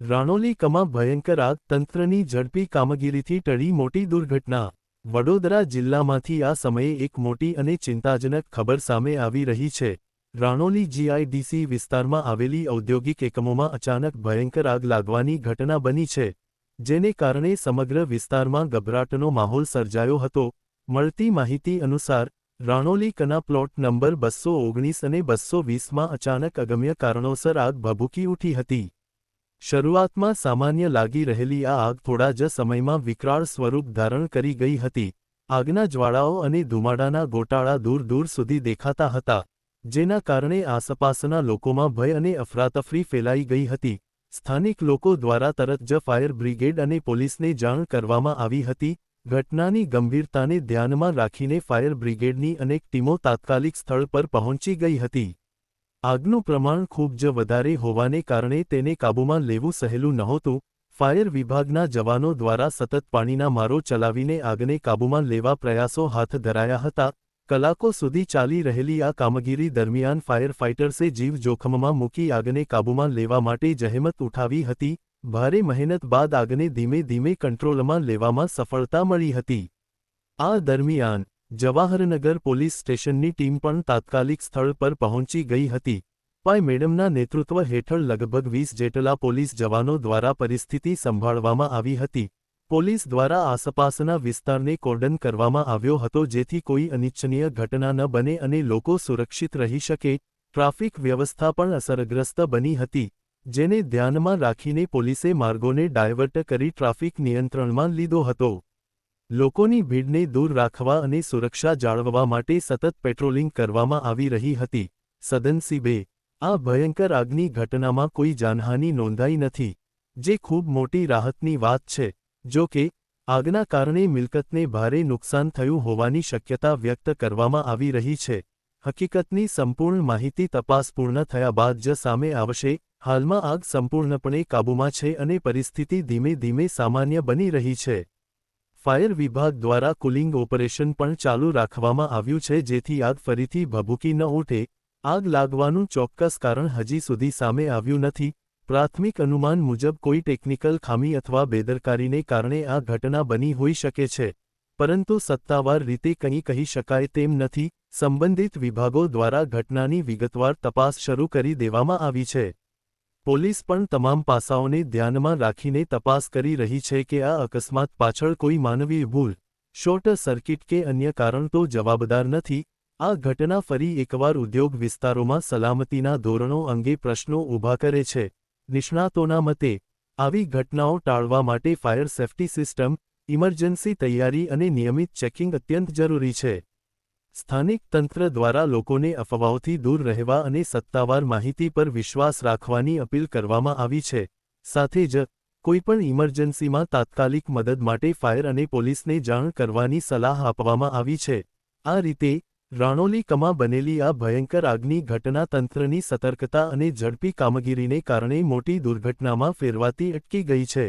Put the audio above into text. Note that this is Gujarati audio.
રાણોલી કમાં ભયંકર આગ, તંત્રની ઝડપી કામગીરીથી ટળી મોટી દુર્ઘટના। વડોદરા જિલ્લામાંથી આ સમયે એક મોટી અને ચિંતાજનક ખબર સામે આવી રહી છે। રાણોલી જીઆઈડીસી વિસ્તારમાં આવેલી ઔદ્યોગિક એકમોમાં અચાનક ભયંકર આગ લાગવાની ઘટના બની છે, જેને કારણે સમગ્ર વિસ્તારમાં ગભરાટનો માહોલ સર્જાયો હતો। મળતી માહિતી અનુસાર રાણોલી કના પ્લોટ નંબર 219 અને 220માં અચાનક અગમ્ય કારણોસર આગ ભભૂકી ઉઠી હતી। શરૂઆતમાં સામાન્ય લાગી રહેલી આ આગ થોડા જ સમયમાં વિકરાળ સ્વરૂપ ધારણ કરી ગઈ હતી। આગના જ્વાળાઓ અને ધુમાડાના ગોટાળા દૂર દૂર સુધી દેખાતા હતા, જેના કારણે આસપાસના લોકોમાં ભય અને અફરાતફરી ફેલાઈ ગઈ હતી। સ્થાનિક લોકો દ્વારા તરત જ ફાયર બ્રિગેડ અને પોલીસને જાણ કરવામાં આવી હતી। ઘટનાની ગંભીરતાને ધ્યાનમાં રાખીને ફાયર બ્રિગેડની અનેક ટીમો તાત્કાલિક સ્થળ પર પહોંચી ગઈ હતી। આગનું પ્રમાણ ખૂબ જ વધારે હોવાને કારણે તેને કાબૂમાં લેવું સહેલું નહોતું। ફાયર વિભાગના જવાનો દ્વારા સતત પાણીના મારો ચલાવીને આગને કાબૂમાં લેવા પ્રયાસો હાથ ધરાયા હતા। કલાકો સુધી ચાલી રહેલી આ કામગીરી દરમિયાન ફાયર ફાઇટર્સે જીવ જોખમમાં મૂકી આગને કાબૂમાં લેવા માટે જહેમત ઉઠાવી હતી। ભારે મહેનત બાદ આગને ધીમે ધીમે કંટ્રોલમાં લેવામાં સફળતા મળી હતી। આ દરમિયાન જવાહરનગર પોલીસ સ્ટેશનની ટીમ પણ તાત્કાલિક સ્થળ પર પહોંચી ગઈ હતી। પાય મેડમના નેતૃત્વ હેઠળ લગભગ 20 જેટલા પોલીસ જવાનો દ્વારા પરિસ્થિતિ સંભાળવામાં આવી હતી। પોલીસ દ્વારા આસપાસના વિસ્તારને કોર્ડન કરવામાં આવ્યો હતો, જેથી કોઈ અનિચ્છનીય ઘટના ન બને અને લોકો સુરક્ષિત રહી શકે। ટ્રાફિક વ્યવસ્થા પણ અસરગ્રસ્ત બની હતી, જેને ધ્યાનમાં રાખીને પોલીસે માર્ગોને ડાયવર્ટ કરી ટ્રાફિક નિયંત્રણમાં લીધો હતો। લોકોની ભીડને દૂર રાખવા અને સુરક્ષા જાળવવા માટે સતત પેટ્રોલિંગ કરવામાં આવી રહી હતી। સદનસીબે આ ભયંકર આગની ઘટનામાં કોઈ જાનહાનિ નોંધાઈ નથી, જે ખૂબ મોટી રાહતની વાત છે। જો કે આગના કારણે મિલકતને ભારે નુકસાન થયું હોવાની શક્યતા વ્યક્ત કરવામાં આવી રહી છે। હકીકતની સંપૂર્ણ માહિતી તપાસ પૂર્ણ થયા બાદ જ સામે આવશે। હાલમાં આગ સંપૂર્ણપણે કાબૂમાં છે અને પરિસ્થિતિ ધીમે ધીમે સામાન્ય બની રહી છે। ફાયર વિભાગ દ્વારા કુલિંગ ઓપરેશન પણ ચાલુ રાખવામાં આવ્યું છે, જેથી આગ ફરીથી ભભૂકી ન ઉઠે। આગ લાગવાનું ચોક્કસ કારણ હજી સુધી સામે આવ્યું નથી। પ્રાથમિક અનુમાન મુજબ કોઈ ટેકનિકલ ખામી અથવા બેદરકારીને કારણે આ ઘટના બની હોઈ શકે છે, પરંતુ સત્તાવાર રીતે કંઈ કહી શકાય તેમ નથી। સંબંધિત વિભાગો દ્વારા ઘટનાની વિગતવાર તપાસ શરૂ કરી દેવામાં આવી છે। પોલીસ પણ તમામ પાસાઓને ધ્યાનમાં રાખીને તપાસ કરી રહી છે કે આ અકસ્માત પાછળ કોઈ માનવીય ભૂલ, શોર્ટ સર્કિટ કે અન્ય કારણ તો જવાબદાર નથી। આ ઘટના ફરી એકવાર ઉદ્યોગ વિસ્તારોમાં સલામતીના ધોરણો અંગે પ્રશ્નો ઊભા કરે છે। નિષ્ણાતોના મતે આવી ઘટનાઓ ટાળવા માટે ફાયર સેફ્ટી સિસ્ટમ, ઇમરજન્સી તૈયારી અને નિયમિત ચેકિંગ અત્યંત જરૂરી છે। સ્થાનિક તંત્ર દ્વારા લોકોને અફવાઓથી દૂર રહેવા અને સત્તાવાર માહિતી પર વિશ્વાસ રાખવાની અપીલ કરવામાં આવી છે। સાથે જ કોઈપણ ઇમરજન્સીમાં તાત્કાલિક મદદ માટે ફાયર અને પોલીસને જાણ કરવાની સલાહ આપવામાં આવી છે। આ રીતે રાણોલી કમાં બનેલી આ ભયંકર આગની ઘટના તંત્રની સતર્કતા અને ઝડપી કામગીરીને કારણે મોટી દુર્ઘટનામાં ફેરવાતી અટકી ગઈ છે।